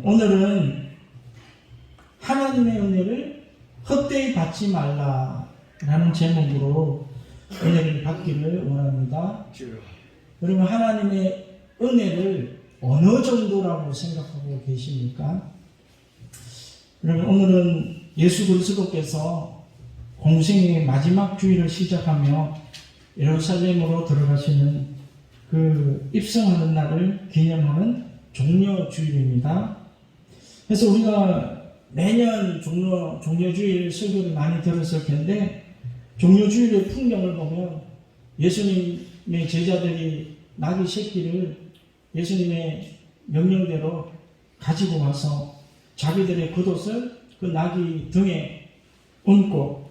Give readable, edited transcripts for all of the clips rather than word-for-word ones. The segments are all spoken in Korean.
오늘은 하나님의 은혜를 헛되이 받지 말라라는 제목으로 은혜를 받기를 원합니다. 여러분, 하나님의 은혜를 어느 정도라고 생각하고 계십니까? 여러분, 오늘은 예수 그리스도께서 공생의 마지막 주일을 시작하며 예루살렘으로 들어가시는 그 입성하는 날을 기념하는 종려주일입니다. 그래서 우리가 매년 종려주일 설교를 많이 들었을 텐데, 종려주일의 풍경을 보면 예수님의 제자들이 나귀 새끼를 예수님의 명령대로 가지고 와서 자기들의 겉옷을 그 나귀 등에 얹고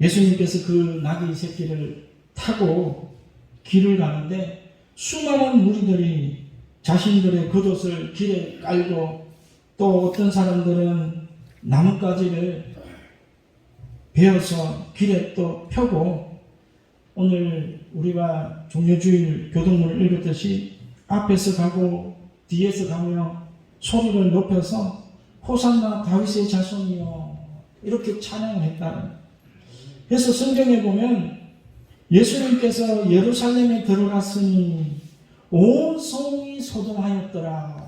예수님께서 그 나귀 새끼를 타고 길을 가는데, 수많은 무리들이 자신들의 겉옷을 길에 깔고, 또 어떤 사람들은 나뭇가지를 베어서 길에 또 펴고, 오늘 우리가 종려주일 교동문을 읽었듯이 앞에서 가고 뒤에서 가며 소리를 높여서 호산나 다윗의 자손이여 이렇게 찬양을 했다. 그래서 성경에 보면 예수님께서 예루살렘에 들어갔으니 온 성이 소동하였더라.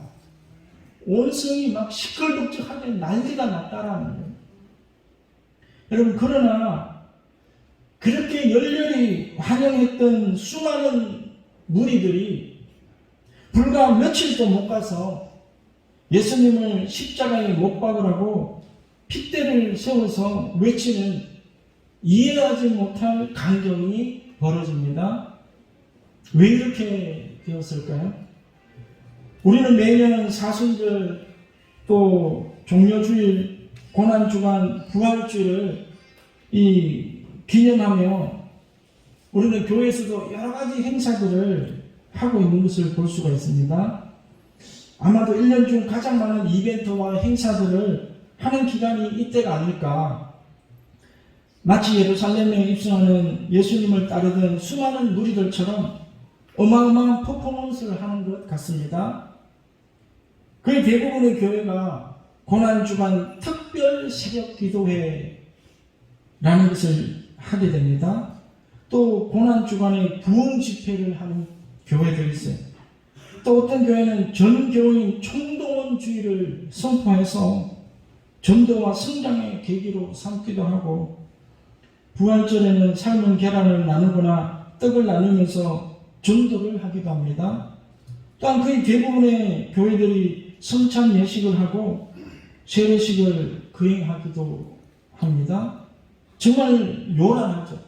온 성이 막 시끌벅적하게 난리가 났다라는 거예요. 여러분, 그러나 그렇게 열렬히 환영했던 수많은 무리들이 불과 며칠도 못 가서 예수님을 십자가에 못 박으라고 핏대를 세워서 외치는 이해하지 못할 강경이 벌어집니다. 왜 이렇게 되었을까요? 우리는 매년 사순절, 또 종려주일, 고난주간, 부활주일을 기념하며 우리는 교회에서도 여러 가지 행사들을 하고 있는 것을 볼 수가 있습니다. 아마도 1년 중 가장 많은 이벤트와 행사들을 하는 기간이 이때가 아닐까. 마치 예루살렘에 입성하는 예수님을 따르던 수많은 무리들처럼 어마어마한 퍼포먼스를 하는 것 같습니다. 거의 대부분의 교회가 고난주간 특별 새벽 기도회라는 것을 하게 됩니다. 또 고난주간에 부흥 집회를 하는 교회도 있어요. 또 어떤 교회는 전 교인 총동원주의를 선포해서 전도와 성장의 계기로 삼기도 하고, 부활절에는 삶은 계란을 나누거나 떡을 나누면서 전도를 하기도 합니다. 또한 거의 대부분의 교회들이 성찬 예식을 하고 세례식을 거행하기도 합니다. 정말 요란하죠.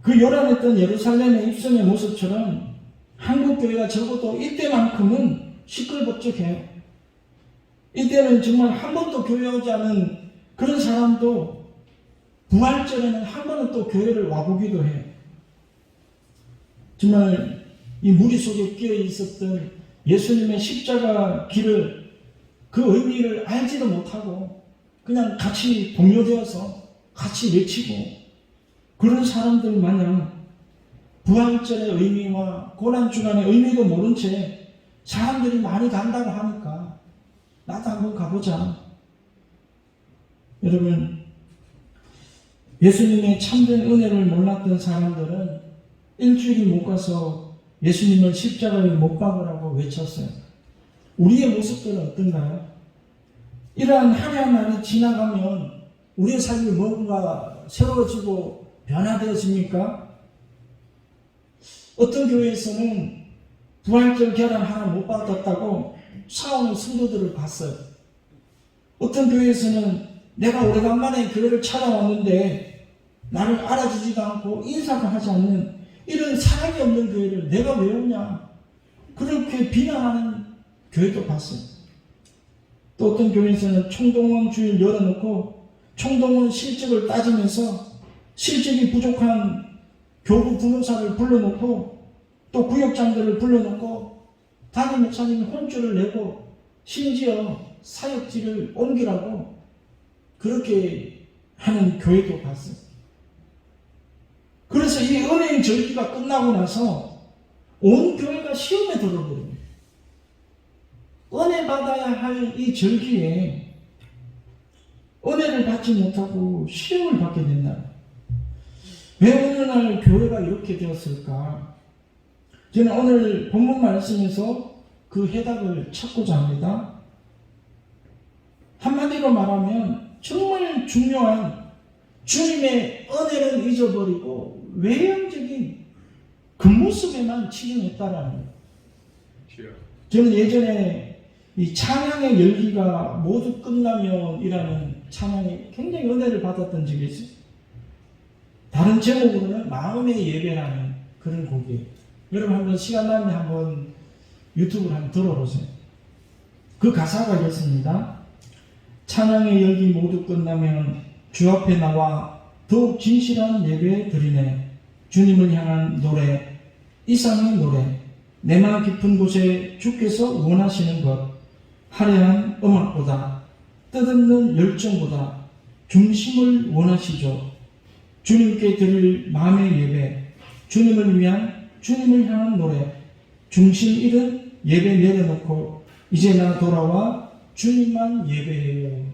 그 요란했던 예루살렘의 입성의 모습처럼 한국 교회가 적어도 이때만큼은 시끌벅적해요. 이때는 정말 한 번도 교회 오지 않은 그런 사람도 부활절에는 한 번은 또 교회를 와보기도 해요. 정말 이 무리 속에 끼어 있었던 예수님의 십자가 길을, 그 의미를 알지도 못하고 그냥 같이 동요되어서 같이 외치고, 그런 사람들 마냥 부활절의 의미와 고난주간의 의미도 모른 채 사람들이 많이 간다고 하니까 나도 한번 가보자. 여러분, 예수님의 참된 은혜를 몰랐던 사람들은 일주일이 못 가서 예수님을 십자가에 못 박으라고 외쳤어요. 우리의 모습들은 어떤가요? 이러한 한 해 한 날이 지나가면 우리의 삶이 뭔가 새로워지고 변화되어집니까? 어떤 교회에서는 부활절 계란 하나 못 받았다고 싸우는 성도들을 봤어요. 어떤 교회에서는 내가 오래간만에 교회를 찾아왔는데 나를 알아주지도 않고 인사도 하지 않는 이런 사랑이 없는 교회를 내가 왜 오냐, 그렇게 비난하는 교회도 봤어요. 또 어떤 교회에서는 총동원 주일 열어놓고 총동원 실적을 따지면서 실적이 부족한 교구 부모사를 불러놓고 또 구역장들을 불러놓고 담임 목사님이 혼쭐을 내고 심지어 사역지를 옮기라고 그렇게 하는 교회도 봤어요. 그래서 이 은혜의 절기가 끝나고 나서 온 교회가 시험에 들어버립니다. 은혜 받아야 할 이 절기에 은혜를 받지 못하고 시험을 받게 된다. 왜 오늘날 교회가 이렇게 되었을까? 저는 오늘 본문 말씀에서 그 해답을 찾고자 합니다. 한마디로 말하면 정말 중요한 주님의 은혜는 잊어버리고 외형적인 그 모습에만 치중했다라는 거예요. 저는 예전에 이 찬양의 열기가 모두 끝나면이라는 찬양에 굉장히 은혜를 받았던 적이 있어요. 다른 제목으로는 마음의 예배라는 그런 곡이에요. 여러분 한번 시간 나면 한번 유튜브를 한번 들어보세요. 그 가사가 이렇습니다. 찬양의 열기 모두 끝나면 주 앞에 나와 더욱 진실한 예배 드리네. 주님을 향한 노래, 이상의 노래, 내 마음 깊은 곳에 주께서 원하시는 것, 화려한 음악보다, 뜻없는 열정보다 중심을 원하시죠. 주님께 드릴 마음의 예배, 주님을 위한, 주님을 향한 노래, 중심 잃은 예배 내려놓고 이제 나 돌아와 주님만 예배해요.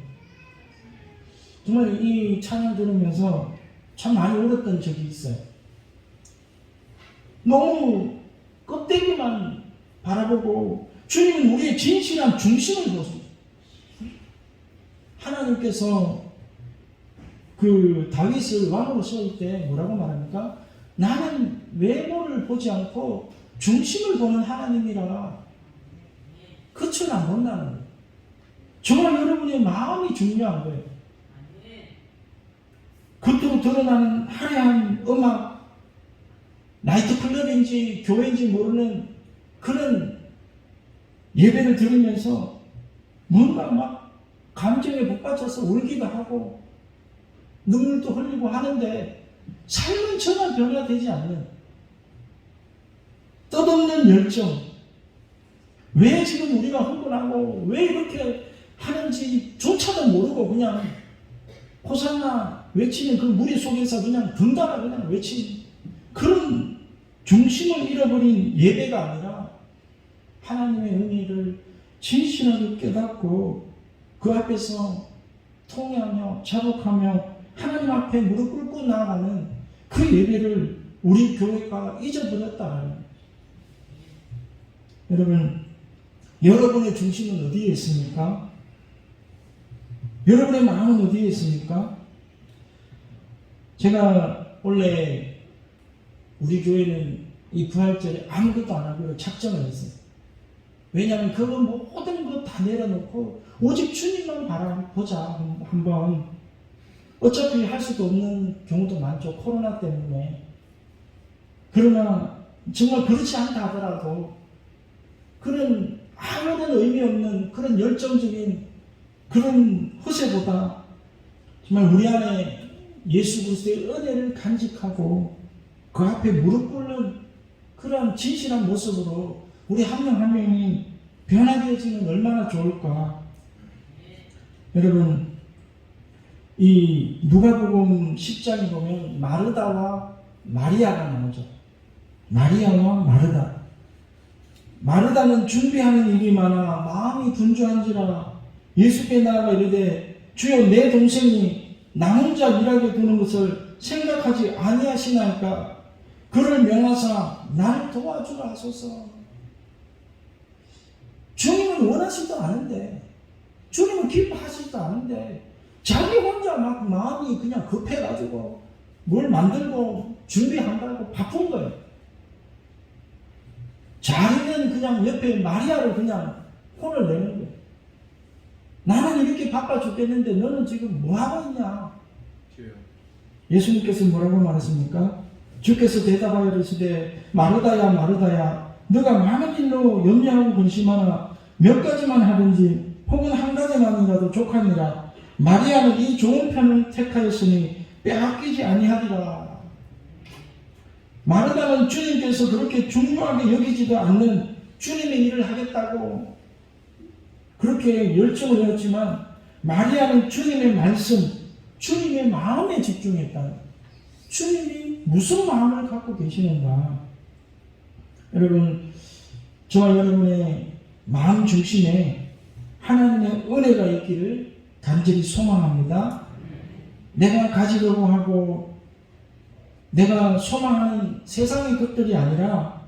정말 이 찬양 들으면서 참 많이 울었던 적이 있어요. 너무 껍데기만 바라보고 주님은 우리의 진실한 중심을 보세요. 하나님께서 그 다윗을 왕으로 세울 때 뭐라고 말합니까? 나는 외모를 보지 않고 중심을 보는 하나님이라. 끝을 안 본다는 거예요. 정말 여러분의 마음이 중요한 거예요. 겉으로 드러나는 화려한 음악, 나이트클럽인지 교회인지 모르는 그런 예배를 들으면서 뭔가 막 감정에 북받쳐서 울기도 하고 눈물도 흘리고 하는데 삶은 전혀 변화되지 않는 뜻없는 열정. 왜 지금 우리가 흥분하고 왜 이렇게 하는지조차도 모르고 그냥 호산나 외치는 그 무리 속에서 그냥 덩달아 그냥 외치는 그런 중심을 잃어버린 예배가 아니라 하나님의 은혜를 진실하게 깨닫고 그 앞에서 통회하며 자복하며 하나님 앞에 무릎 꿇고 나아가는 그 예배를 우리 교회가 잊어버렸다. 여러분, 여러분의 중심은 어디에 있습니까? 여러분의 마음은 어디에 있습니까? 제가 원래 우리 교회는 이 부활절에 아무것도 안 하기로 작정을 했어요. 왜냐하면 그거 모든 거 다 내려놓고 오직 주님만 바라보자 한번. 어차피 할 수도 없는 경우도 많죠. 코로나 때문에. 그러나 정말 그렇지 않다 하더라도 그런 아무런 의미 없는 그런 열정적인 그런 허세보다 정말 우리 안에 예수 그리스도의 은혜를 간직하고 그 앞에 무릎 꿇는 그런 진실한 모습으로 우리 한 명 한 명이 변화되어지면 얼마나 좋을까. 여러분, 이 누가복음 10장에 보면 마르다와 마리아가 나오죠. 마리아와 마르다. 마르다는 준비하는 일이 많아 마음이 분주한지라 예수께 나아가 이르되 주여 내 동생이 나 혼자 일하게 두는 것을 생각하지 아니하시나이까 그를 명하사 나를 도와주라 하소서. 주님은 원하시지도 않은데, 주님은 기뻐하시지도 않은데 자기 혼자 막 마음이 그냥 급해가지고 뭘 만들고 준비한다고 바쁜 거예요. 자기는 그냥 옆에 마리아를 그냥 혼을 내는 거예요. 나는 이렇게 바빠 죽겠는데 너는 지금 뭐하고 있냐? 예수님께서 뭐라고 말하십니까? 주께서 대답하여 이르시되 마르다야 마르다야 너가 많은 일로 염려하고 근심하나 몇 가지만 하든지 혹은 한 가지만이라도 족하니라. 마리아는 이 좋은 편을 택하였으니 빼앗기지 아니하리라. 마르다는 주님께서 그렇게 중요하게 여기지도 않는 주님의 일을 하겠다고 그렇게 열정을 했지만 마리아는 주님의 말씀, 주님의 마음에 집중했다. 주님이 무슨 마음을 갖고 계시는가. 여러분, 저와 여러분의 마음 중심에 하나님의 은혜가 있기를 간절히 소망합니다. 내가 가지려고 하고 내가 소망하는 세상의 것들이 아니라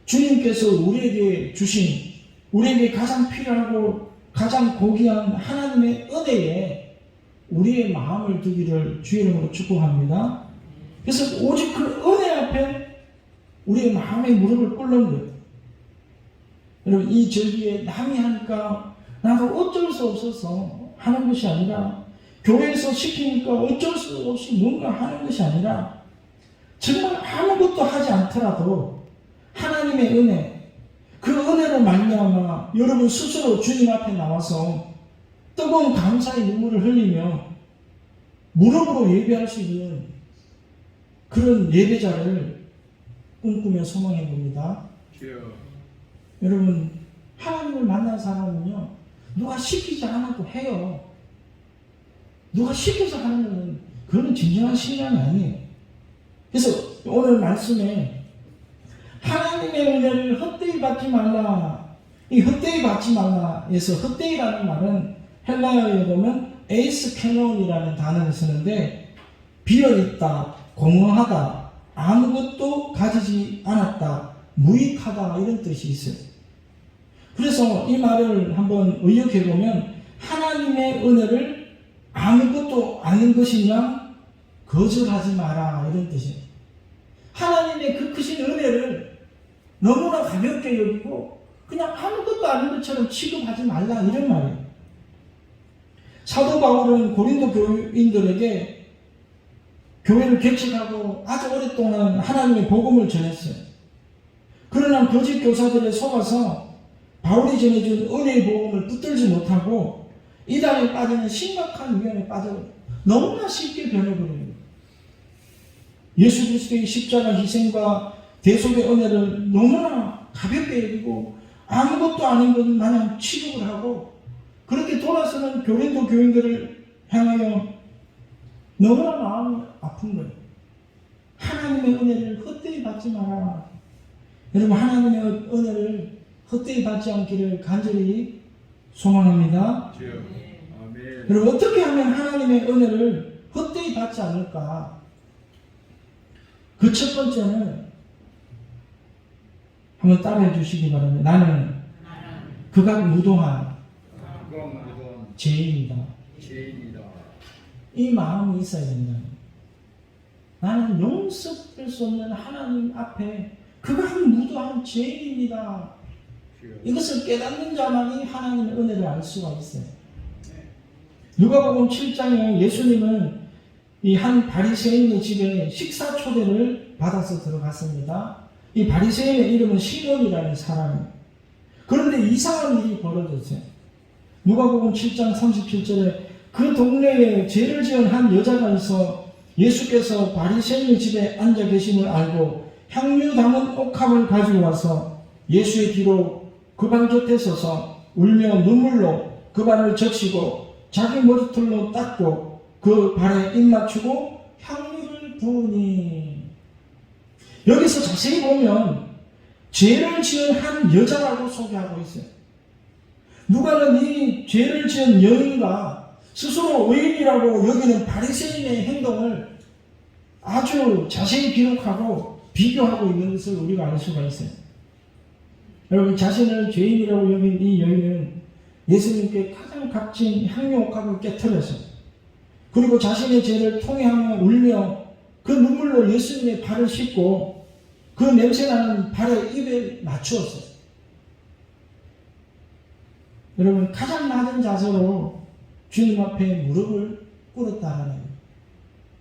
주님께서 우리에게 주신, 우리에게 가장 필요하고 가장 고귀한 하나님의 은혜에 우리의 마음을 두기를 주의 이름으로 축복합니다. 그래서 오직 그 은혜 앞에 우리의 마음의 무릎을 꿇는 거예요. 여러분, 이 절기에 남이 하니까 나도 어쩔 수 없어서 하는 것이 아니라, 교회에서 시키니까 어쩔 수 없이 뭔가 하는 것이 아니라, 정말 아무것도 하지 않더라도 하나님의 은혜, 그 은혜로 말미암아 여러분 스스로 주님 앞에 나와서 뜨거운 감사의 눈물을 흘리며 무릎으로 예배할 수 있는 그런 예배자를 꿈꾸며 소망해 봅니다. 여러분, 하나님을 만난 사람은요, 누가 시키지 않아도 해요. 누가 시켜서 하는 것은 그거는 진정한 신앙이 아니에요. 그래서 오늘 말씀에 하나님의 은혜를 헛되이 받지 말라. 이 헛되이 받지 말라에서 헛되이라는 말은 헬라어에 보면 에이스 캐논이라는 단어를 쓰는데, 비어있다, 공허하다, 아무것도 가지지 않았다, 무익하다, 이런 뜻이 있어요. 그래서 이 말을 한번 의역해 보면 하나님의 은혜를 아무것도 아닌 것이냐 거절하지 마라, 이런 뜻이에요. 하나님의 그 크신 은혜를 너무나 가볍게 여기고 그냥 아무것도 아닌 것처럼 취급하지 말라, 이런 말이에요. 사도 바울은 고린도 교인들에게 교회를 개척하고 아주 오랫동안 하나님의 복음을 전했어요. 그러나 거짓 교사들에 속아서 바울이 전해준 은혜의 복음을 붙들지 못하고 이단에 빠지는 심각한 위험에 빠져버려요. 너무나 쉽게 변해버려요. 예수 그리스도의 십자가 희생과 대속의 은혜를 너무나 가볍게 여기고 아무것도 아닌 것 마냥 취급을 하고, 그렇게 돌아서는 고린도 교인들을 향하여 너무나 마음이 아픈 거예요. 하나님의 은혜를 헛되이 받지 마라. 여러분, 하나님의 은혜를 헛되이 받지 않기를 간절히 소망합니다. 아멘. 여러분, 어떻게 하면 하나님의 은혜를 헛되이 받지 않을까? 그 첫 번째는 한번 따라해 주시기 바랍니다. 나는 극악 무도한 죄인이다. 이 마음이 있어야 된다. 나는 용서할 수 없는 하나님 앞에 극악 무도한 죄인입니다. 이것을 깨닫는 자만이 하나님의 은혜를 알 수가 있어요. 누가복음 7장에 예수님은 이 한 바리새인의 집에 식사 초대를 받아서 들어갔습니다. 이 바리새인의 이름은 시몬이라는 사람이에요. 그런데 이상한 일이 벌어졌어요. 누가복음 7장 37절에 그 동네에 죄를 지은 한 여자가 있어 예수께서 바리새인의 집에 앉아 계심을 알고 향유 담은 옥합을 가지고 와서 예수의 뒤로 그 발 곁에 서서 울며 눈물로 그 발을 적시고 자기 머리털로 닦고 그 발에 입 맞추고 향유를 부으니. 여기서 자세히 보면 죄를 지은 한 여자라고 소개하고 있어요. 누가는 이 죄를 지은 여인과 스스로 의인이라고 여기는 바리새인의 행동을 아주 자세히 기록하고 비교하고 있는 것을 우리가 알 수가 있어요. 여러분, 자신을 죄인이라고 여긴 이 여인은 예수님께 가장 값진 향유옥합을 깨트려서, 그리고 자신의 죄를 통회하며 울며 그 눈물로 예수님의 발을 씻고 그 냄새나는 발에 입에 맞추었어요. 여러분, 가장 낮은 자세로 주님 앞에 무릎을 꿇었다는 거예요.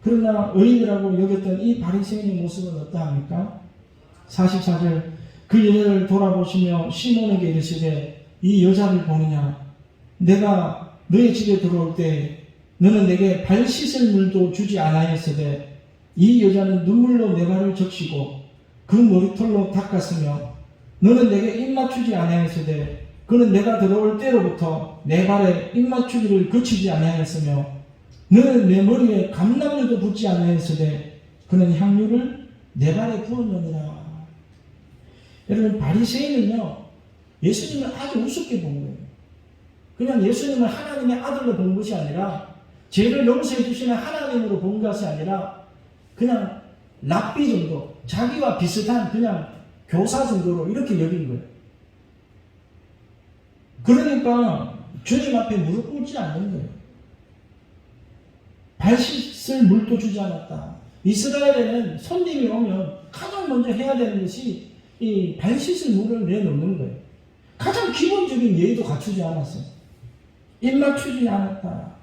그러나 의인이라고 여겼던 이 바리새인의 모습은 어떠합니까? 44절, 그 여자를 돌아보시며 시몬에게 이르시되 이 여자를 보느냐? 내가 너의 집에 들어올 때 너는 내게 발 씻을 물도 주지 아니하였으되 이 여자는 눈물로 내 발을 적시고 그 머리털로 닦았으며 너는 내게 입 맞추지 아니하였으되 그는 내가 들어올 때로부터 내 발에 입 맞추기를 그치지 아니하였으며 너는 내 머리에 감람류도 붓지 아니하였으되 그는 향유를 내 발에 부었느니라. 여러분, 바리새인은요, 예수님을 아주 우습게 본 거예요. 그냥 예수님을 하나님의 아들로 본 것이 아니라 죄를 용서해 주시는 하나님으로 본 것이 아니라 그냥 랍비 정도, 자기와 비슷한 그냥 교사 정도로 이렇게 여긴 거예요. 그러니까 주님 앞에 무릎 꿇지 않는 거예요. 발 씻을 물도 주지 않았다. 이스라엘에는 손님이 오면 가장 먼저 해야 되는 것이 이 발 씻을 물을 내놓는 거예요. 가장 기본적인 예의도 갖추지 않았어요. 입 맞추지 않았다.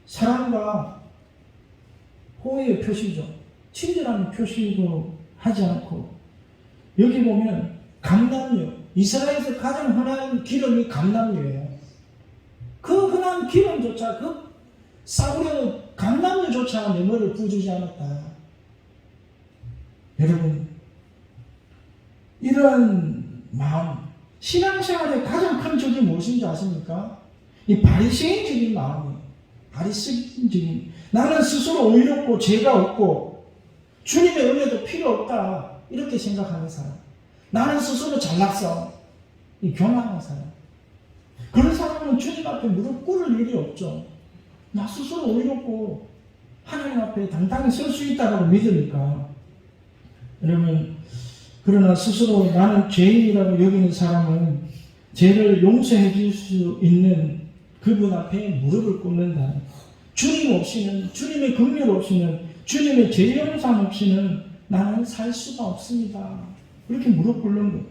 사랑과 호의의 표시죠. 친절한 표시도 하지 않고, 여기 보면 감람류, 이스라엘에서 가장 흔한 기름이 감람류예요. 그 흔한 기름조차, 그 싸구려 감람류조차 내 머리를 부어주지 않았다. 여러분, 이런 마음, 신앙생활의 가장 큰 적이 무엇인지 아십니까? 이 바리새인적인 마음이에요. 바리새인적인, 나는 스스로 의롭고 죄가 없고 주님의 은혜도 필요 없다, 이렇게 생각하는 사람. 나는 스스로 잘났어, 이 교만한 사람. 그런 사람은 주님 앞에 무릎 꿇을 일이 없죠. 나 스스로 의롭고 하나님 앞에 당당히 설 수 있다고 믿으니까. 여러분, 그러나 스스로 나는 죄인이라고 여기는 사람은 죄를 용서해 줄 수 있는 그분 앞에 무릎을 꿇는다. 주님 없이는, 주님의 긍휼 없이는, 주님의 죄 용서 없이는 나는 살 수가 없습니다. 그렇게 무릎 꿇는 거예요.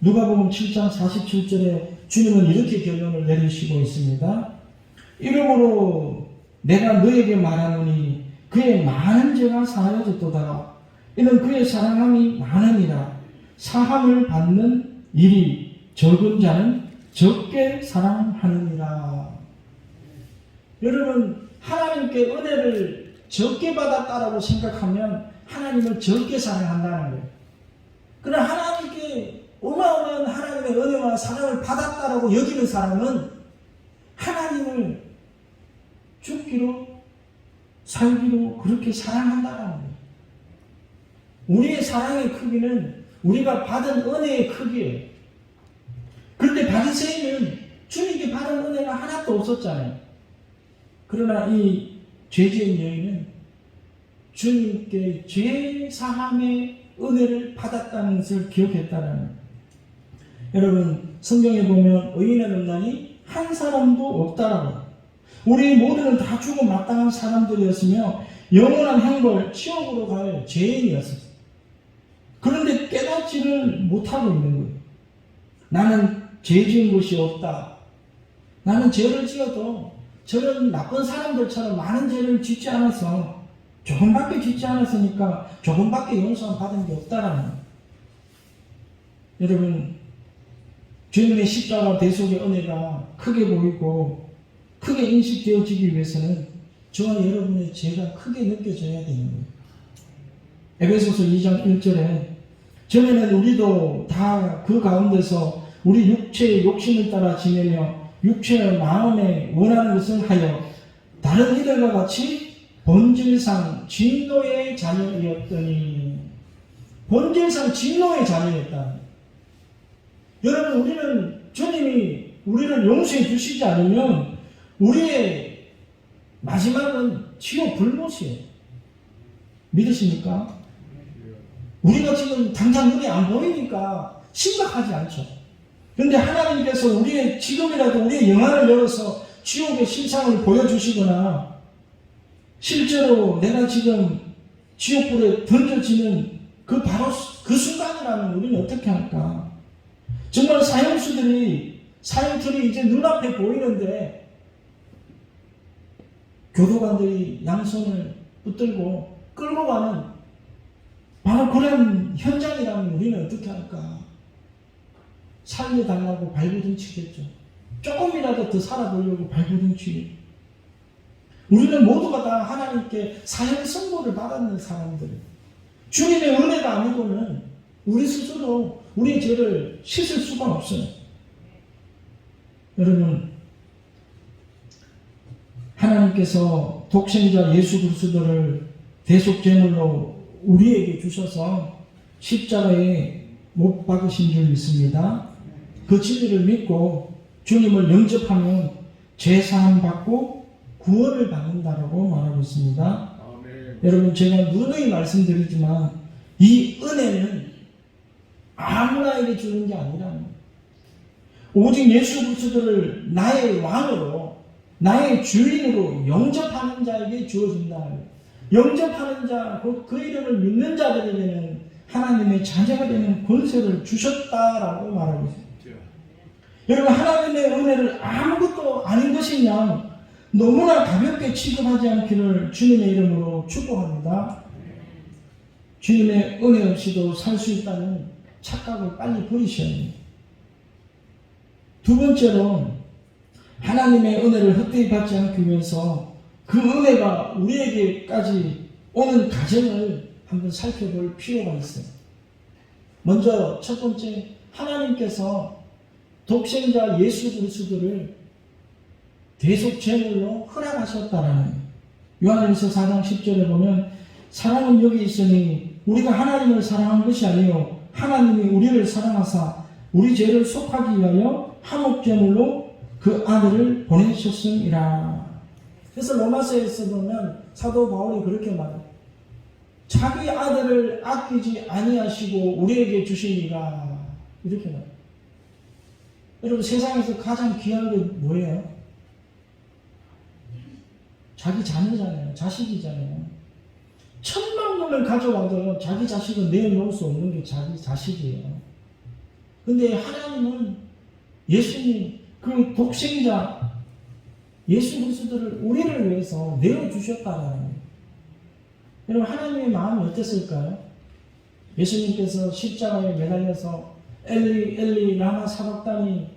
누가복음 7장 47절에 주님은 이렇게 결론을 내리시고 있습니다. 이러므로 내가 너에게 말하노니 그의 많은 죄가 사하여졌도다. 이는 그의 사랑함이 많으니라. 사함을 받는 일이 적은 자는 적게 사랑하느니라. 여러분, 하나님께 은혜를 적게 받았다라고 생각하면 하나님을 적게 사랑한다는 거예요. 그러나 하나님께 어마어마한 하나님의 은혜와 사랑을 받았다라고 여기는 사람은 하나님을 죽기로 살기로 그렇게 사랑한다는 거예요. 우리의 사랑의 크기는 우리가 받은 은혜의 크기예요. 그런데 바리새인은 주님께 받은 은혜가 하나도 없었잖아요. 그러나 이 죄지은 여인은 주님께 죄 사함의 은혜를 받았다는 것을 기억했다는 거예요. 여러분, 성경에 보면 의인은 없나니 한 사람도 없다라고. 우리 모두는 다 죽어 마땅한 사람들이었으며 영원한 형벌, 지옥으로 갈 죄인이었어요. 그런데 깨닫지를 못하고 있는 거예요. 나는 죄 지은 것이 없다. 나는 죄를 지어도 저런 나쁜 사람들처럼 많은 죄를 짓지 않아서, 조금밖에 짓지 않았으니까 조금밖에 용서 받은 게 없다라는 거예요. 여러분, 주님의 십자가 대속의 은혜가 크게 보이고 크게 인식되어지기 위해서는 저와 여러분의 죄가 크게 느껴져야 되는 거예요. 에베소서 2장 1절에 전에는 우리도 다 그 가운데서 우리 육체의 욕심을 따라 지내며 육체의 마음에 원하는 것을 하여 다른 이들과 같이 본질상 진노의 자녀이었더니, 본질상 진노의 자녀였다. 여러분, 우리는 주님이 우리를 용서해 주시지 않으면 우리의 마지막은 지옥 불못이에요. 믿으십니까? 우리가 지금 당장 눈에 안 보이니까 심각하지 않죠. 그런데 하나님께서 우리의 지금이라도 우리의 영안을 열어서 지옥의 실상을 보여주시거나 실제로 내가 지금 지옥불에 던져지는 그 바로 그 순간이라면 우리는 어떻게 할까? 정말 사형수들이, 사형들이 이제 눈앞에 보이는데 교도관들이 양손을 붙들고 끌고 가는 바로 그런 현장이라면 우리는 어떻게 할까? 살려달라고 발버둥 치겠죠. 조금이라도 더 살아보려고 발버둥 치겠죠. 우리는 모두가 다 하나님께 사형 선고를 받았는 사람들이에요. 주님의 은혜가 아니고는 우리 스스로 우리의 죄를 씻을 수가 없어요. 여러분, 하나님께서 독생자 예수 그리스도를 대속제물로 우리에게 주셔서 십자가에 못 받으신 줄 믿습니다. 그 진리를 믿고 주님을 영접하면 죄사함 받고 구원을 받는다라고 말하고 있습니다. 아멘. 여러분, 제가 누누이 말씀드리지만 이 은혜는 아무나에게 주는 게 아니라 오직 예수 그리스도를 나의 왕으로, 나의 주인으로 영접하는 자에게 주어진다. 영접하는 자, 곧 그 이름을 믿는 자들에게는 하나님의 자녀가 되는 권세를 주셨다라고 말하고 있습니다. 여러분, 하나님의 은혜를 아무것도 아닌 것이냐 너무나 가볍게 취급하지 않기를 주님의 이름으로 축복합니다. 주님의 은혜 없이도 살 수 있다는 착각을 빨리 버리셔야 합니다. 두 번째로 하나님의 은혜를 헛되이 받지 않기 위해서 그 은혜가 우리에게까지 오는 과정을 한번 살펴볼 필요가 있어요. 먼저 첫 번째, 하나님께서 독생자 예수 그리스도를 대속 제물로 허락하셨다라는, 요한일서 4장 10절에 보면 사랑은 여기 있으니 우리가 하나님을 사랑한 것이 아니요 하나님이 우리를 사랑하사 우리 죄를 속하기 위하여 한옥 제물로 그 아들을 보내셨음이라. 그래서 로마서에서 보면 사도 바울이 그렇게 말해요. 자기 아들을 아끼지 아니하시고 우리에게 주시니가, 이렇게 말해요. 여러분, 세상에서 가장 귀한 게 뭐예요? 자기 자녀잖아요. 자식이잖아요. 천만 원을 가져와도 자기 자식은 내어놓을 수 없는 게 자기 자식이에요. 근데 하나님은 예수님, 그 독생자 예수 그리스도를 우리를 위해서 내어주셨다는 거예요. 여러분, 하나님의 마음이 어땠을까요? 예수님께서 십자가에 매달려서 엘리 엘리 라마 사박다니,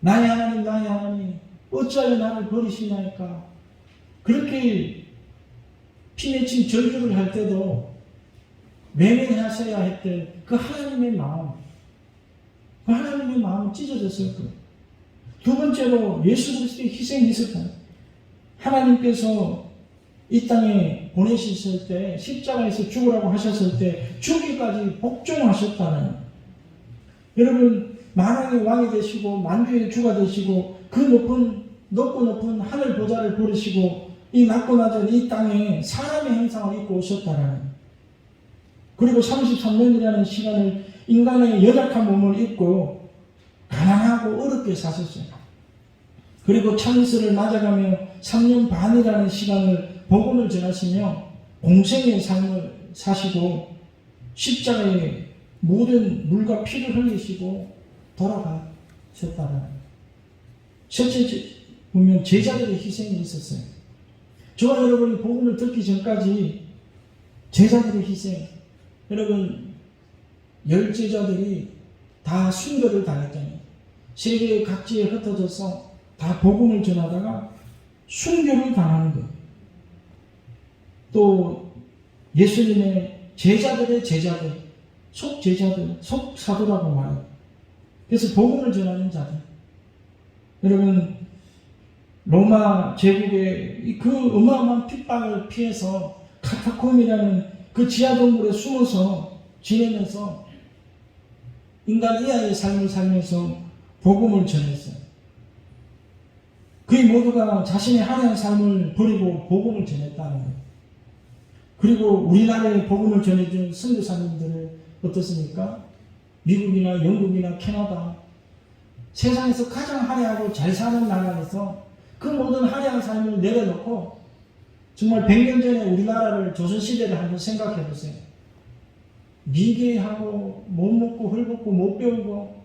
나의 하나님 나의 하나님 어찌하여 나를 버리시나이까, 그렇게 피맺힌 절규를 할 때도 매매하셔야 했던 그 하나님의 마음, 그 하나님의 마음은 찢어졌을 거예요. 두 번째로 예수 그리스도의 희생이 있었다. 하나님께서 이 땅에 보내셨을 때, 십자가에서 죽으라고 하셨을 때 죽기까지 복종하셨다는, 여러분, 만왕의 왕이 되시고 만주의 주가 되시고 그 높고 높은 하늘 보좌를 버리시고 이 낮고 낮은 이 땅에 사람의 형상을 입고 오셨다는, 그리고 33년이라는 시간을 인간의 연약한 몸을 입고 가난하고 어렵게 사셨어요. 그리고 창세를 맞아가며 3년 반이라는 시간을 복음을 전하시며 공생의 삶을 사시고 십자가에 모든 물과 피를 흘리시고 돌아가셨다는. 셋째 보면 제자들의 희생이 있었어요. 저와 여러분이 복음을 듣기 전까지 제자들의 희생, 여러분, 10제자들이 다 순교를 당했잖아요. 세계 각지에 흩어져서 다 복음을 전하다가 순교를 당하는 거예요. 또 예수님의 제자들의 제자들, 속제자들, 속사도라고 말해요. 그래서 복음을 전하는 자들. 여러분, 로마 제국의 그 어마어마한 핍박을 피해서 카타콤이라는 그 지하동굴에 숨어서 지내면서 인간 이하의 삶을 살면서 복음을 전했어요. 그의 모두가 자신의 화려한 삶을 버리고 복음을 전했다는 거예요. 그리고 우리나라에 복음을 전해준 선교사님들은 어떻습니까? 미국이나 영국이나 캐나다, 세상에서 가장 화려하고 잘 사는 나라에서 그 모든 화려한 삶을 내려놓고 정말 100년 전에 우리나라를, 조선시대를 한번 생각해 보세요. 미개하고 못 먹고 헐벗고 못 배우고,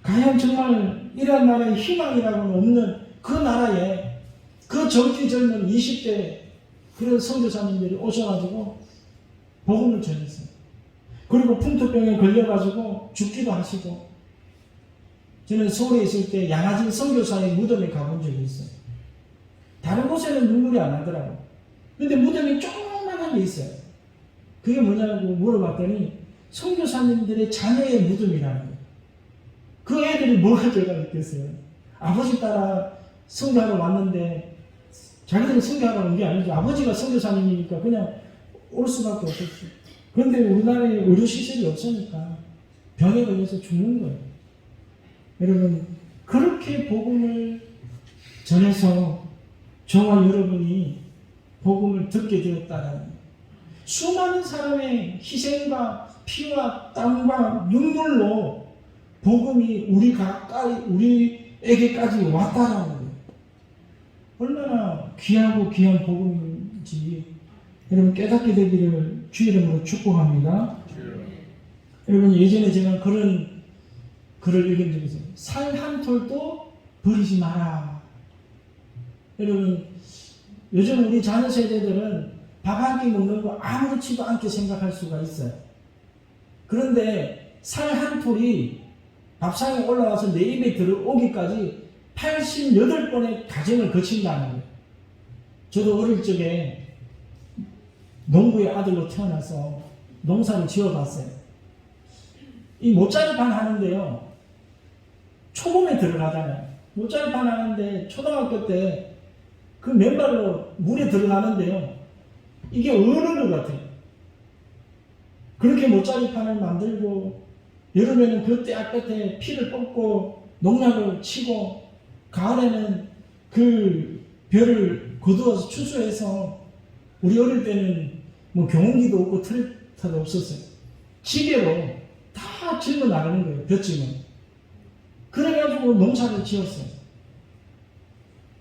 과연 정말 이런 나라의 희망이라고는 없는 그 나라에 그 젊기 젊은 20대 그런 선교사님들이 오셔가지고 복음을 전했어요. 그리고 풍토병에 걸려가지고 죽기도 하시고, 저는 서울에 있을 때 양아진 선교사의 무덤에 가본 적이 있어요. 다른 곳에는 눈물이 안 나더라고요. 근데 무덤이 조그만한 게 있어요. 그게 뭐냐고 물어봤더니 선교사님들의 자녀의 무덤이라는 거예요. 그 애들이 뭐가 죄가 있겠어요? 아버지 따라 선교하러 왔는데, 자기들은 선교하러 온 게 아니죠. 아버지가 선교사님이니까 그냥 올 수밖에 없었죠. 그런데 우리나라에 의료시설이 없으니까 병에 걸려서 죽는 거예요. 여러분, 그렇게 복음을 전해서 저와 여러분이 복음을 듣게 되었다는 수많은 사람의 희생과 피와 땀과 눈물로 복음이 우리에게까지 왔다라는 거예요. 얼마나 귀하고 귀한 복음인지 여러분 깨닫게 되기를 주의 이름으로 축복합니다. 여러분, 예전에 제가 그런 글을 읽은 적이 있어요. 살 한 톨도 버리지 마라. 여러분, 요즘 우리 자녀 세대들은 밥 한 끼 먹는 거 아무렇지도 않게 생각할 수가 있어요. 그런데 살 한 톨이 밥상에 올라와서 내 입에 들어오기까지 88번의 과정을 거친다는 거예요. 저도 어릴 적에 농부의 아들로 태어나서 농사를 지어봤어요. 이 모짜리판 하는데요, 초봄에 들어가잖아요. 모짜리판 하는데 초등학교 때 그 맨발로 물에 들어가는데요, 이게 어는 것 같아요. 그렇게 모짜리판을 만들고 여름에는 그 떼 끝에 피를 뽑고 농약을 치고 가을에는 그 벼를 거두어서 추수해서, 우리 어릴 때는 뭐 경운기도 없고 트랙터도 없었어요. 지게로 다 짊어 나가는 거예요, 벼짐을. 그래가지고 농사를 지었어요.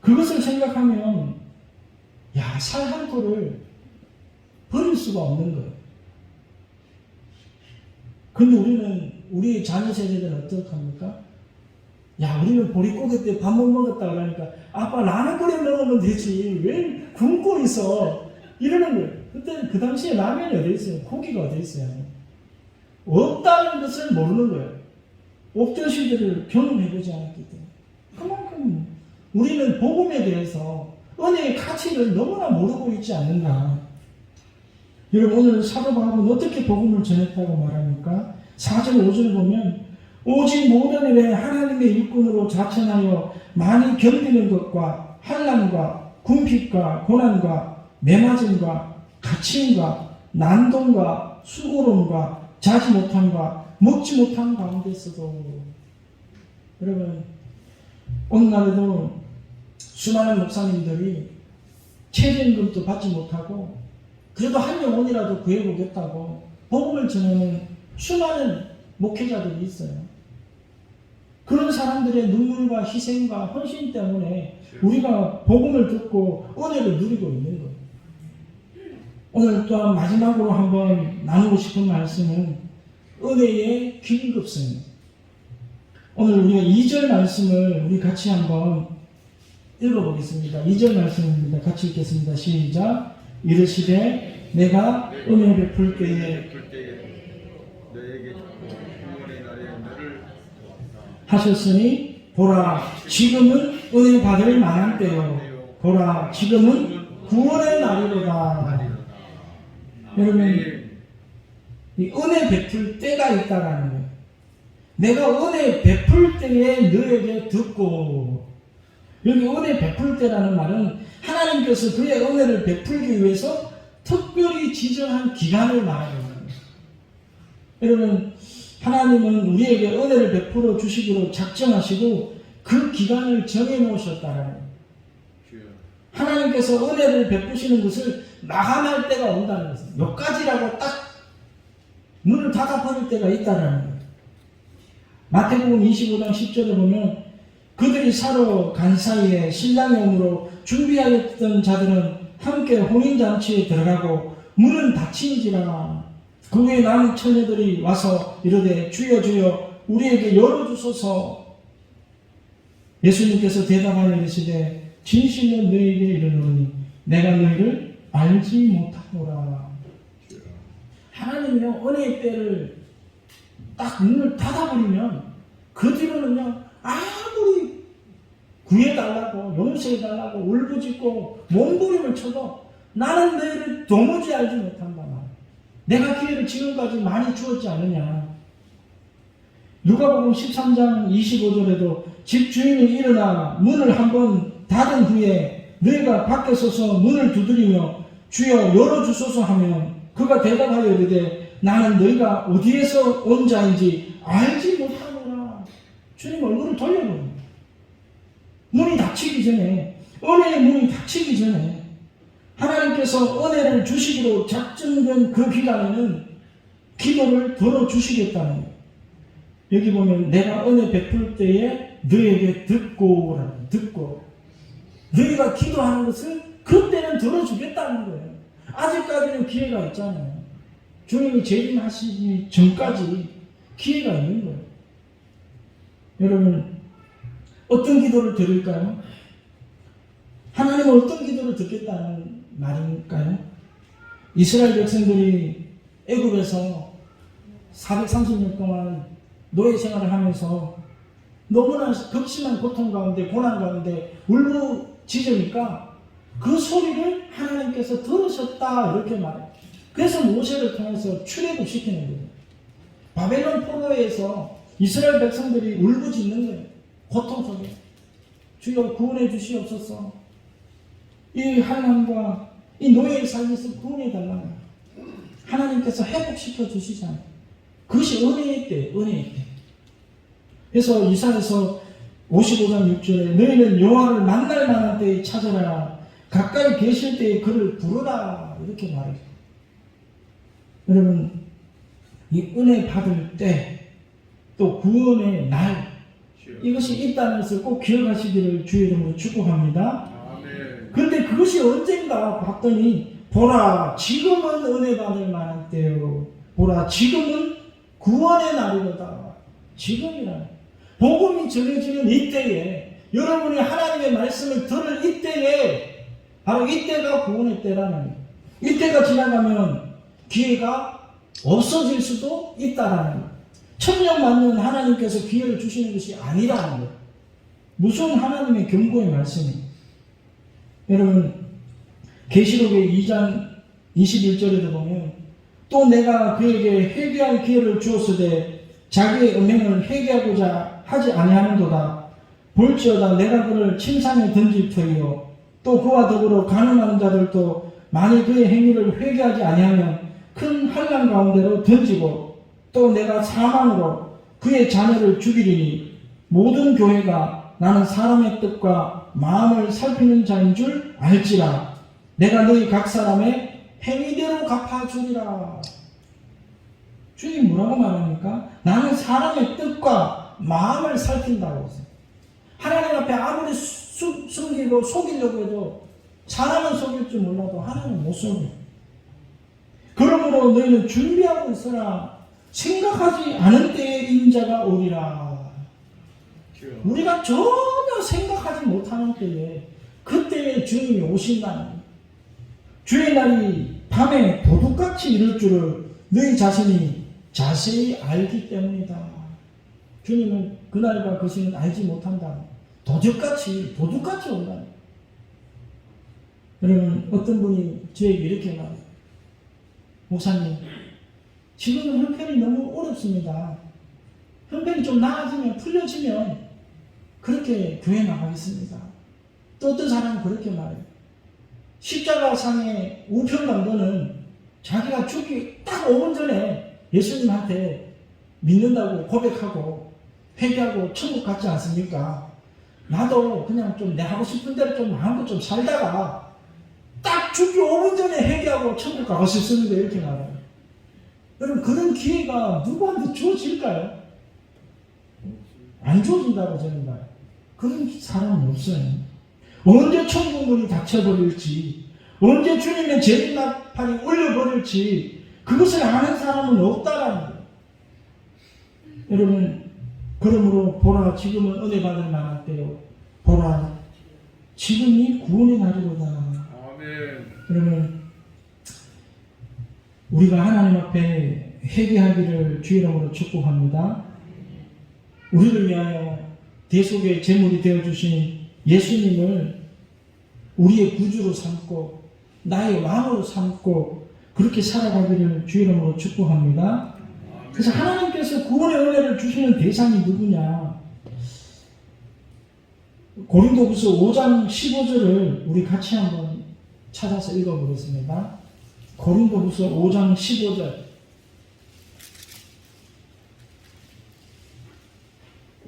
그것을 생각하면, 야, 살 한 톨을 버릴 수가 없는 거예요. 근데 우리는, 우리 자녀 세대들은 어떡합니까? 야, 우리는 보릿고개 때 밥 못 먹었다 그러니까, 아빠 라면 끓여 먹으면 되지, 왜 굶고 있어? 이러는 거예요. 그때 그 당시에 라면이 어디 있어요? 고기가 어디 있어요? 없다는 것을 모르는 거예요. 없던 시대를 경험해보지 않았기 때문에. 그만큼 우리는 복음에 대해서 은혜의 가치를 너무나 모르고 있지 않는가. 여러분, 오늘 사도 바울은 어떻게 복음을 전했다고 말합니까? 4절 5절 보면, 오직 모든 일에 하나님의 일꾼으로 자천하여 많이 견디는 것과 환난과 궁핍과 고난과 매맞음과 갇힘과 난동과 수고로움과 자지 못함과 먹지 못한 가운데서도, 여러분, 오늘날에도 수많은 목사님들이 최저임금도 받지 못하고 그래도 한 영혼이라도 구해보겠다고 복음을 전하는 수많은 목회자들이 있어요. 그런 사람들의 눈물과 희생과 헌신 때문에 우리가 복음을 듣고 은혜를 누리고 있는 거예요. 오늘 또한 마지막으로 한번 나누고 싶은 말씀은 은혜의 긴급성입니다. 오늘 우리가 2절 말씀을 우리 같이 한번 읽어보겠습니다. 2절 말씀입니다. 같이 읽겠습니다. 시작. 이르시되 내가 은혜 베풀 때에 하셨으니 보라 지금은 은혜 받을 만한 때요 보라 지금은 구원의 날이로다. 여러분, 이 은혜 베풀 때가 있다라는 거예요. 내가 은혜 베풀 때에 너에게 듣고, 여기 은혜 베풀 때라는 말은 하나님께서 그의 은혜를 베풀기 위해서 특별히 지정한 기간을 말하는 거예요. 여러분, 하나님은 우리에게 은혜를 베풀어 주시기로 작정하시고 그 기간을 정해 놓으셨다는 거예요. 하나님께서 은혜를 베푸시는 것을 마감할 때가 온다는 것은 여기까지라고 딱 문을 닫아버릴 때가 있다는 거예요. 마태복음 25장 10절에 보면 그들이 사러 간 사이에 신랑의 오므로 준비하였던 자들은 함께 혼인잔치에 들어가고 문은 닫힌지라. 그 후에 남은 처녀들이 와서 이르되 주여 주여 우리에게 열어주소서. 예수님께서 대답하여 이르시되 진실로 너희에게 이르노니 내가 너희를 알지 못하노라. 하나님이요, 은혜의 때를 딱 문을 닫아버리면 그 뒤로는요, 아무리 구해달라고 용서해달라고 울부짖고 몸부림을 쳐도 나는 너희를 도무지 알지 못한다. 내가 기회를 지금까지 많이 주었지 않느냐. 누가복음 13장 25절에도 집주인이 일어나 문을 한번 닫은 후에 너희가 밖에 서서 문을 두드리며 주여 열어주소서 하면 그가 대답하여 이르되 나는 너희가 어디에서 온 자인지 알지 못하노라. 주님 얼굴을 돌려버립니다. 문이 닫히기 전에, 은혜의 문이 닫히기 전에 하나님께서 은혜를 주시기로 작정된 그 기간에는 기도를 들어주시겠다는 거예요. 여기 보면 내가 은혜 베풀 때에 너에게 듣고 오라는, 듣고 너희가 기도하는 것을 그때는 들어주겠다는 거예요. 아직까지는 기회가 있잖아요. 주님이 재림하시기 전까지 기회가 있는 거예요. 여러분, 어떤 기도를 드릴까요? 하나님은 어떤 기도를 듣겠다는 말일까요? 이스라엘 백성들이 애굽에서 430년 동안 노예 생활을 하면서 너무나 극심한 고통 가운데, 고난 가운데 울부짖으니까 그 소리를 하나님께서 들으셨다 이렇게 말해요. 그래서 모세를 통해서 출애굽 시키는 거예요. 바벨론 포로에서 이스라엘 백성들이 울부짖는 거예요. 고통 속에 주여 구원해 주시옵소서. 이 한남과 이 노예의 삶에서 구원해 달라고 하나님께서 회복시켜 주시잖아요. 그것이 은혜의 때, 은혜의 때. 그래서 이사야서 55장 6절에 너희는 여호와를 만날 만한 때에 찾아라. 가까이 계실 때에 그를 부르라. 이렇게 말해요. 여러분, 이 은혜 받을 때, 또 구원의 날, 이것이 있다는 것을 꼭 기억하시기를 주의 이름으로 축복합니다. 그런데 그것이 언젠가 봤더니 보라 지금은 은혜 받을 만한 때요. 보라 지금은 구원의 날이로다. 지금이라. 복음이 전해지는 이때에 여러분이 하나님의 말씀을 들을 이때에 바로 이때가 구원의 때라는 거예요. 이때가 지나가면 기회가 없어질 수도 있다라는 거예요. 천년만년 하나님께서 기회를 주시는 것이 아니라는 거예요. 무슨 하나님의 경고의 말씀이에요. 여러분, 계시록의 2장 21절에도 보면 또 내가 그에게 회개할 기회를 주었으되 자기의 음행을 회개하고자 하지 아니하는도다. 볼지어다 내가 그를 침상에 던질 터이요 또 그와 더불어 가늠하는 자들도 만일 그의 행위를 회개하지 아니하면 큰 환난 가운데로 던지고 또 내가 사망으로 그의 자녀를 죽이리니 모든 교회가 나는 사람의 뜻과 마음을 살피는 자인 줄 알지라. 내가 너희 각 사람의 행위대로 갚아주리라. 주님 뭐라고 말합니까? 나는 사람의 뜻과 마음을 살핀다고 했어요. 하나님 앞에 아무리 숨기고 속이려고 해도 사람은 속일 줄 몰라도 하나님은 못 속여요. 그러므로 너희는 준비하고 있으나 생각하지 않은 때에 인자가 오리라. 우리가 전혀 생각하지 못하는 때에 그때에 주님이 오신다는 거예요. 주의 날이 밤에 도둑같이 이룰 줄을 너희 자신이 자세히 알기 때문이다. 주님은 그날과 그 시는 알지 못한다. 도둑같이 온다. 여러분, 어떤 분이 저에게 이렇게 말해요. 목사님, 지금은 형편이 너무 어렵습니다. 형편이 좀 나아지면, 풀려지면 그렇게 교회 나가겠습니다. 또 어떤 사람은 그렇게 말해요. 십자가상의 우편강도는 자기가 죽기 딱 5분 전에 예수님한테 믿는다고 고백하고 회개하고 천국 갔지 않습니까? 나도 그냥 좀 내 하고 싶은 대로 좀 마음껏 좀 살다가 딱 죽기 5분 전에 회개하고 천국 가고 싶습니다. 이렇게 말해요. 여러분, 그런 기회가 누구한테 주어질까요? 안 주어진다고 저는 봐요. 그런 사람은 없어요. 언제 천국 문이 닫혀버릴지, 언제 주님의 재림나팔이 울려버릴지 그것을 아는 사람은 없다라는 거예요. 여러분, 그러므로 보라 지금은 은혜 받을 만한 때요. 보라 지금이 구원의 날이로다. 아멘. 여러분, 우리가 하나님 앞에 회개하기를 주의 이름으로 축복합니다. 우리를 위하여 대속의 제물이 되어주신 예수님을 우리의 구주로 삼고 나의 왕으로 삼고 그렇게 살아가기를 주의 이름으로 축복합니다. 그래서 하나님께서 구원의 은혜를 주시는 대상이 누구냐? 고린도후서 5장 15절을 우리 같이 한번 찾아서 읽어보겠습니다. 고린도후서 5장 15절.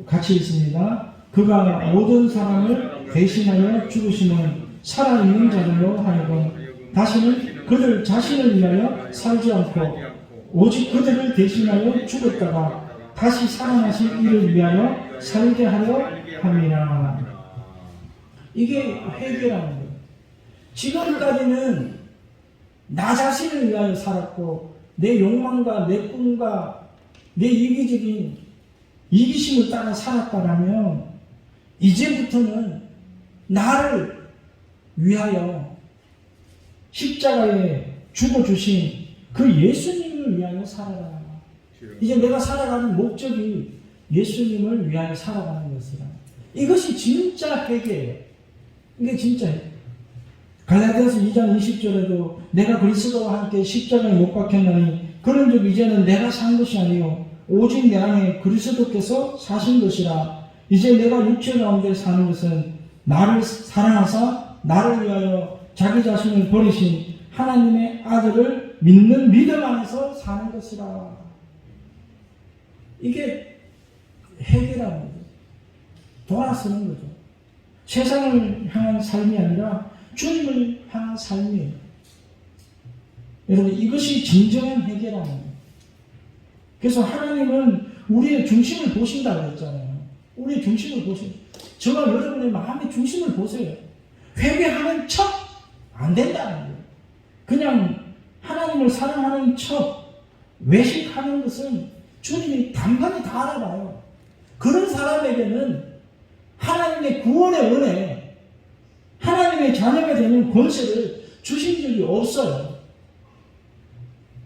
같이 있습니다. 그가 모든 사람을 대신하여 죽으시는 살아있는 자들로 하여금 다시는 그들 자신을 위하여 살지 않고 오직 그들을 대신하여 죽었다가 다시 살아나신 이를 위하여 살게 하려 함이라. 이게 회개라는 거예요. 지금까지는 나 자신을 위하여 살았고 내 욕망과 내 꿈과 내 이기적인 이기심을 따라 살았다라면 이제부터는 나를 위하여 십자가에 죽어주신 그 예수님을 위하여 살아라. 이제 내가 살아가는 목적이 예수님을 위하여 살아가는 것이라. 이것이 진짜 회개예요. 이게 진짜 회개. 갈라디아서 2장 20절에도 내가 그리스도와 함께 십자가에 못 박혔나니 그런 즉 이제는 내가 산 것이 아니요 오직 내 안에 그리스도께서 사신 것이라. 이제 내가 육체 가운데 사는 것은 나를 사랑하사 나를 위하여 자기 자신을 버리신 하나님의 아들을 믿는 믿음 안에서 사는 것이라. 이게 회개라는 거죠. 돌아서는 거죠. 세상을 향한 삶이 아니라 주님을 향한 삶이에요. 여러분, 이것이 진정한 회개라는 거예요. 그래서 하나님은 우리의 중심을 보신다고 했잖아요. 우리의 중심을 보세요. 저와 여러분의 마음의 중심을 보세요. 회개하는 척 안 된다는 거예요. 그냥 하나님을 사랑하는 척 외식하는 것은 주님이 단번에 다 알아봐요. 그런 사람에게는 하나님의 구원의 은혜, 하나님의 자녀가 되는 권세를 주신 적이 없어요.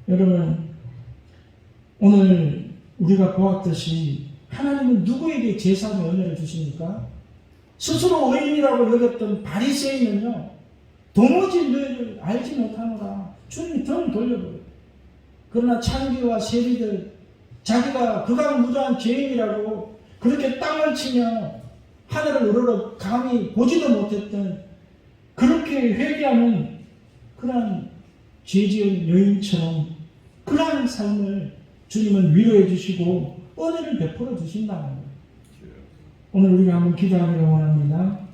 여러분, 오늘 우리가 보았듯이 하나님은 누구에게 제사의 은혜를 주십니까? 스스로 의인이라고 여겼던 바리새인은요, 도무지 너희를 알지 못하노라. 주님이 등을 돌려버려요. 그러나 창기와 세리들, 자기가 극악무도한 죄인이라고 그렇게 땅을 치며 하늘을 우러러 감히 보지도 못했던 그렇게 회개하는 그러한 죄지은 여인처럼 그러한 삶을 주님은 위로해 주시고 은혜를 베풀어 주신다는 거예요. 오늘 우리가 한번 기도하기를 원합니다.